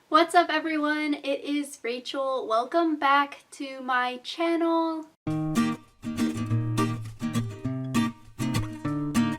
What's up everyone? It is Rachel. Welcome back to my channel.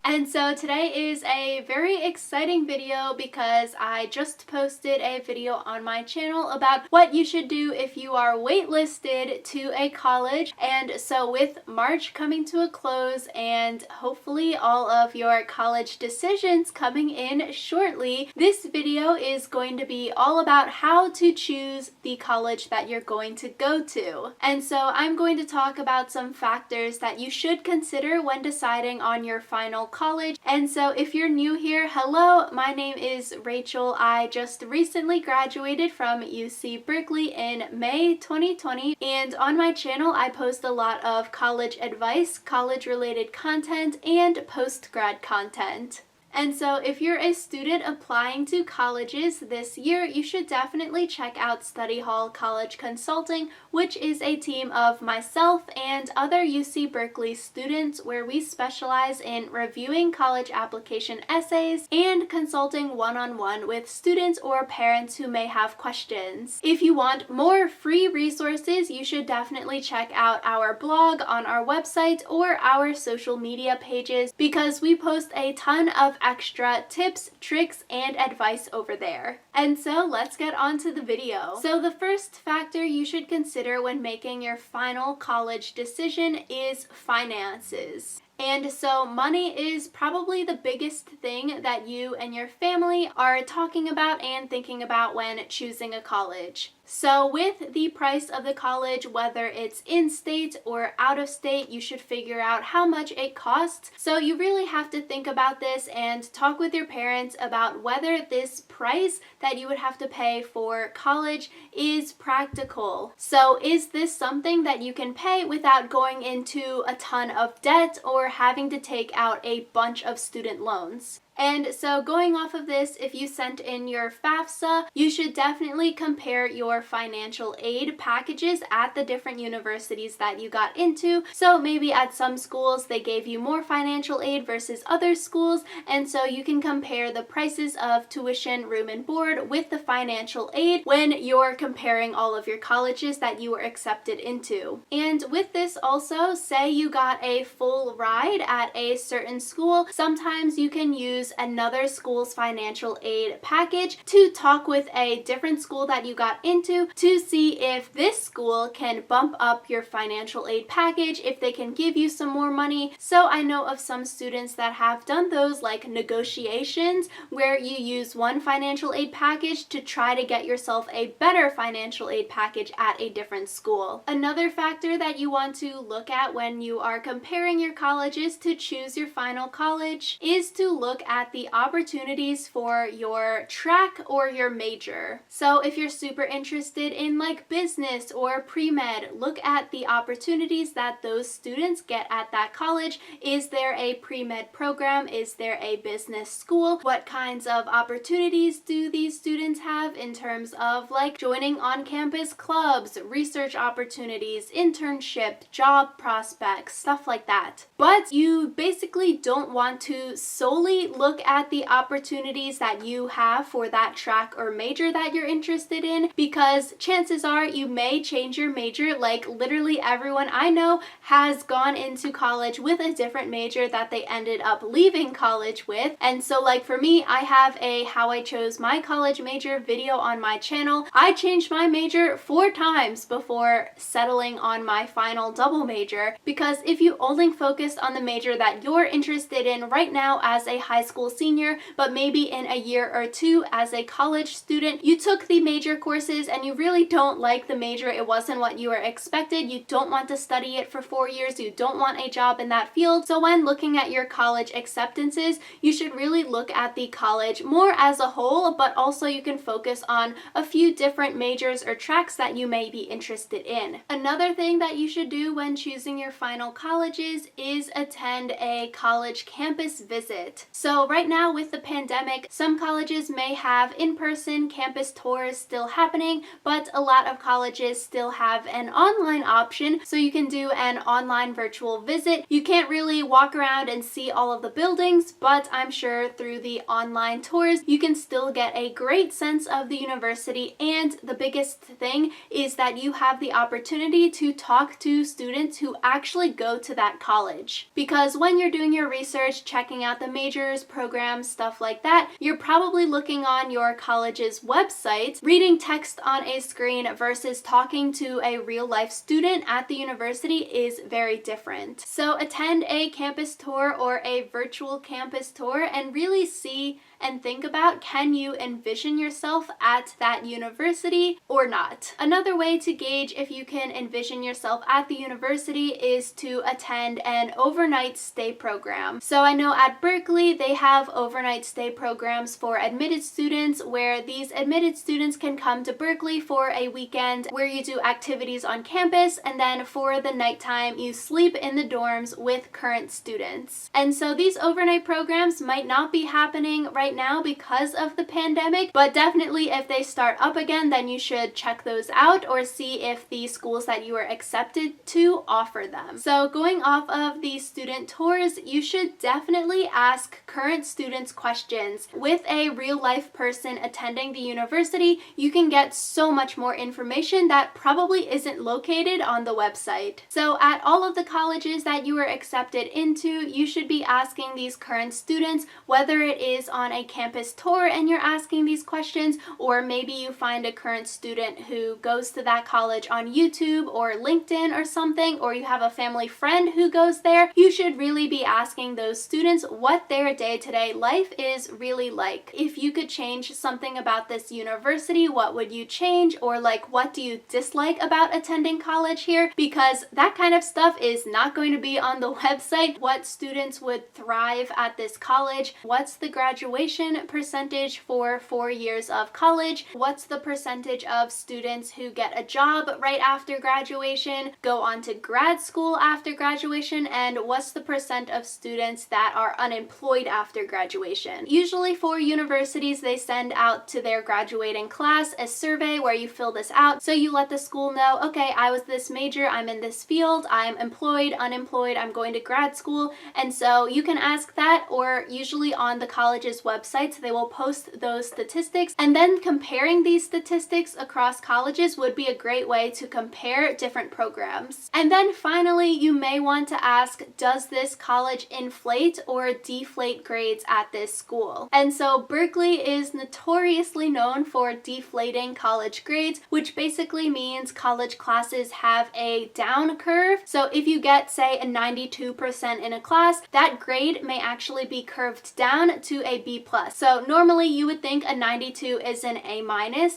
And so today is a very exciting video because I just posted a video on my channel about what you should do if you are waitlisted to a college. And so with March coming to a close and hopefully all of your college decisions coming in shortly, this video is going to be all about how to choose the college that you're going to go to. And so I'm going to talk about some factors that you should consider when deciding on your final college. And so if you're new here, hello, my name is Rachel. I just recently graduated from UC Berkeley in May 2020, and on my channel I post a lot of college advice, college related content, and post-grad content. And so if you're a student applying to colleges this year, you should definitely check out Study Hall College Consulting, which is a team of myself and other UC Berkeley students where we specialize in reviewing college application essays and consulting one-on-one with students or parents who may have questions. If you want more free resources, you should definitely check out our blog on our website or our social media pages because we post a ton of extra tips, tricks, and advice over there. And so let's get on to the video. So the first factor you should consider when making your final college decision is finances. And so money is probably the biggest thing that you and your family are talking about and thinking about when choosing a college. So with the price of the college, whether it's in-state or out-of-state, you should figure out how much it costs. So you really have to think about this and talk with your parents about whether this price that you would have to pay for college is practical. So is this something that you can pay without going into a ton of debt or having to take out a bunch of student loans? And so going off of this, if you sent in your FAFSA, you should definitely compare your financial aid packages at the different universities that you got into. So maybe at some schools they gave you more financial aid versus other schools, and so you can compare the prices of tuition, room and board with the financial aid when you're comparing all of your colleges that you were accepted into. And with this also, say you got a full ride at a certain school, sometimes you can use another school's financial aid package to talk with a different school that you got into to see if this school can bump up your financial aid package, if they can give you some more money. So I know of some students that have done those like negotiations where you use one financial aid package to try to get yourself a better financial aid package at a different school. Another factor that you want to look at when you are comparing your colleges to choose your final college is to look at the opportunities for your track or your major. So if you're super interested in like business or pre-med, look at the opportunities that those students get at that college. Is there a pre-med program? Is there a business school? What kinds of opportunities do these students have in terms of like joining on-campus clubs, research opportunities, internship, job prospects, stuff like that. But you basically don't want to solely look at the opportunities that you have for that track or major that you're interested in, because chances are you may change your major. Like literally everyone I know has gone into college with a different major that they ended up leaving college with. And so like for me, I have a how I chose my college major video on my channel. I changed my major 4 times before settling on my final double major, because if you only focused on the major that you're interested in right now as a high school senior, but maybe in a year or 2 as a college student, you took the major courses and you really don't like the major, it wasn't what you were expected, you don't want to study it for 4 years, you don't want a job in that field. So when looking at your college acceptances, you should really look at the college more as a whole, but also you can focus on a few different majors or tracks that you may be interested in. Another thing that you should do when choosing your final colleges is attend a college campus visit. So So right now with the pandemic, some colleges may have in-person campus tours still happening, but a lot of colleges still have an online option, so you can do an online virtual visit. You can't really walk around and see all of the buildings, but I'm sure through the online tours, you can still get a great sense of the university, and the biggest thing is that you have the opportunity to talk to students who actually go to that college. Because when you're doing your research, checking out the majors, programs, stuff like that, you're probably looking on your college's website, reading text on a screen versus talking to a real-life student at the university is very different. So attend a campus tour or a virtual campus tour and really see and think about, can you envision yourself at that university or not? Another way to gauge if you can envision yourself at the university is to attend an overnight stay program. So I know at Berkeley they have overnight stay programs for admitted students where these admitted students can come to Berkeley for a weekend where you do activities on campus, and then for the nighttime you sleep in the dorms with current students. And so these overnight programs might not be happening right now because of the pandemic, but definitely if they start up again, then you should check those out or see if the schools that you are accepted to offer them. So going off of the student tours, you should definitely ask current students questions. With a real life person attending the university, you can get so much more information that probably isn't located on the website. So at all of the colleges that you are accepted into, you should be asking these current students, whether it is on a campus tour and you're asking these questions, or maybe you find a current student who goes to that college on YouTube or LinkedIn or something, or you have a family friend who goes there. You should really be asking those students what their day-to-day life is really like. If you could change something about this university, what would you change? Or like, what do you dislike about attending college here? Because that kind of stuff is not going to be on the website. What students would thrive at this college? What's the graduation percentage for 4 years of college? What's the percentage of students who get a job right after graduation, go on to grad school after graduation, and what's the percent of students that are unemployed after graduation? Usually for universities, they send out to their graduating class a survey where you fill this out, so you let the school know, okay, I was this major, I'm in this field, I'm employed, unemployed, I'm going to grad school, and so you can ask that, or usually on the college's websites, they will post those statistics, and then comparing these statistics across colleges would be a great way to compare different programs. And then finally, you may want to ask, does this college inflate or deflate grades at this school? And so Berkeley is notoriously known for deflating college grades, which basically means college classes have a down curve. So if you get, say, a 92% in a class, that grade may actually be curved down to a B+. So normally you would think a 92 is an A-,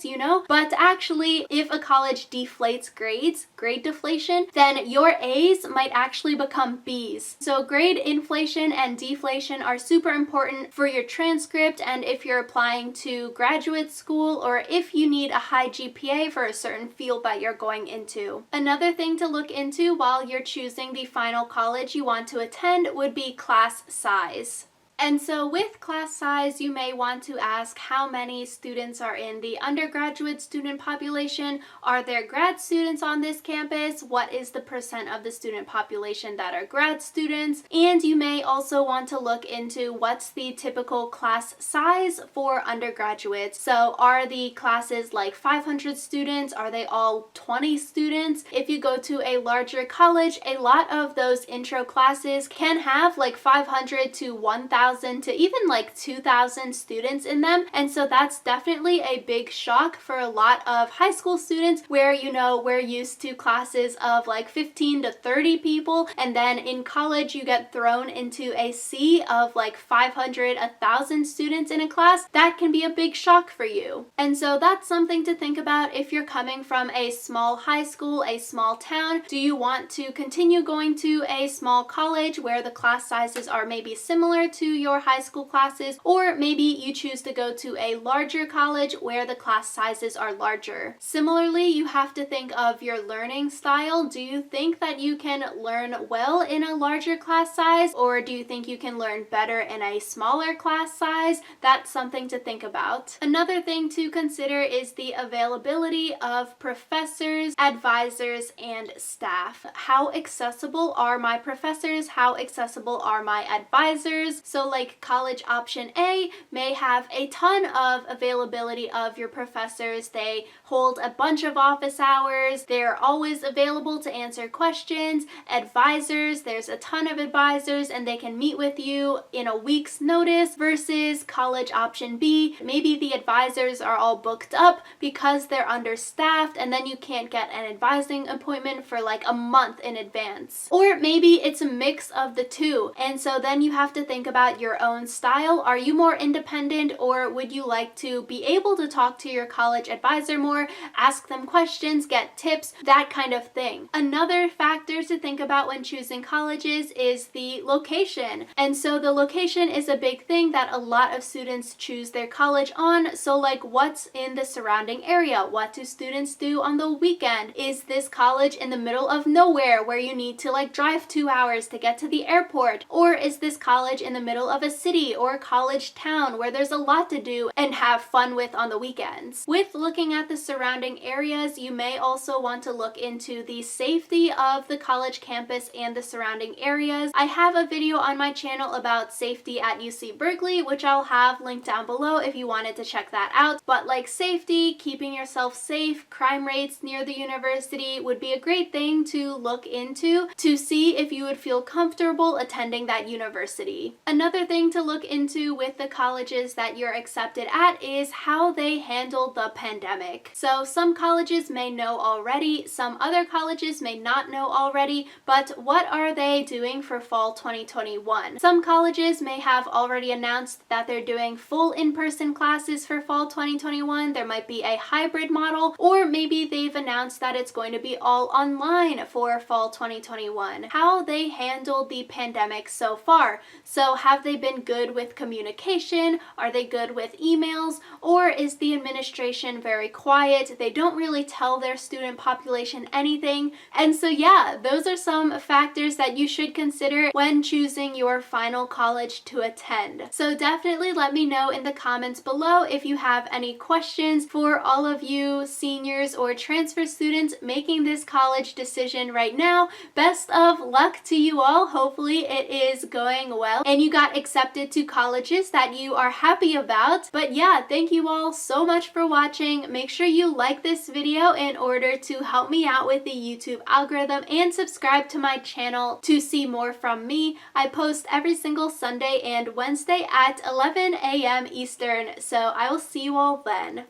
you know, but actually if a college deflates grades, grade deflation, then your A's might actually become B's. So grade inflation and deflation are super important for your transcript, and if you're applying to graduate school, or if you need a high GPA for a certain field that you're going into. Another thing to look into while you're choosing the final college you want to attend would be class size. And so with class size, you may want to ask how many students are in the undergraduate student population. Are there grad students on this campus? What is the percent of the student population that are grad students? And you may also want to look into what's the typical class size for undergraduates. So are the classes like 500 students? Are they all 20 students? If you go to a larger college, a lot of those intro classes can have like 500 to 1,000 to even like 2,000 students in them, and so that's definitely a big shock for a lot of high school students where, you know, we're used to classes of like 15 to 30 people, and then in college you get thrown into a sea of like 500, 1,000 students in a class. That can be a big shock for you. And so that's something to think about if you're coming from a small high school, a small town. Do you want to continue going to a small college where the class sizes are maybe similar to your high school classes, or maybe you choose to go to a larger college where the class sizes are larger. Similarly, you have to think of your learning style. Do you think that you can learn well in a larger class size, or do you think you can learn better in a smaller class size? That's something to think about. Another thing to consider is the availability of professors, advisors, and staff. How accessible are my professors? How accessible are my advisors? So like college option A may have a ton of availability of your professors. They hold a bunch of office hours. They're always available to answer questions. Advisors, there's a ton of advisors and they can meet with you in a week's notice, versus college option B. Maybe the advisors are all booked up because they're understaffed and then you can't get an advising appointment for like a month in advance. Or maybe it's a mix of the two, and so then you have to think about your own style. Are you more independent, or would you like to be able to talk to your college advisor more, ask them questions, get tips, that kind of thing? Another factor to think about when choosing colleges is the location. And so the location is a big thing that a lot of students choose their college on. So like, what's in the surrounding area? What do students do on the weekend? Is this college in the middle of nowhere where you need to like drive 2 hours to get to the airport? Or is this college in the middle of a city or college town where there's a lot to do and have fun with on the weekends? With looking at the surrounding areas, you may also want to look into the safety of the college campus and the surrounding areas. I have a video on my channel about safety at UC Berkeley, which I'll have linked down below if you wanted to check that out. But like safety, keeping yourself safe, crime rates near the university would be a great thing to look into to see if you would feel comfortable attending that university. Another thing to look into with the colleges that you're accepted at is how they handled the pandemic. So some colleges may know already, some other colleges may not know already, but what are they doing for fall 2021? Some colleges may have already announced that they're doing full in-person classes for fall 2021. There might be a hybrid model, or maybe they've announced that it's going to be all online for fall 2021. How they handled the pandemic so far. So have they been good with communication? Are they good with emails? Or is the administration very quiet? They don't really tell their student population anything. And so yeah, those are some factors that you should consider when choosing your final college to attend. So definitely let me know in the comments below if you have any questions for all of you seniors or transfer students making this college decision right now. Best of luck to you all. Hopefully it is going well and you got accepted to colleges that you are happy about. But yeah, thank you all so much for watching. Make sure you like this video in order to help me out with the YouTube algorithm, and subscribe to my channel to see more from me. I post every single Sunday and Wednesday at 11 a.m. Eastern, so I will see you all then.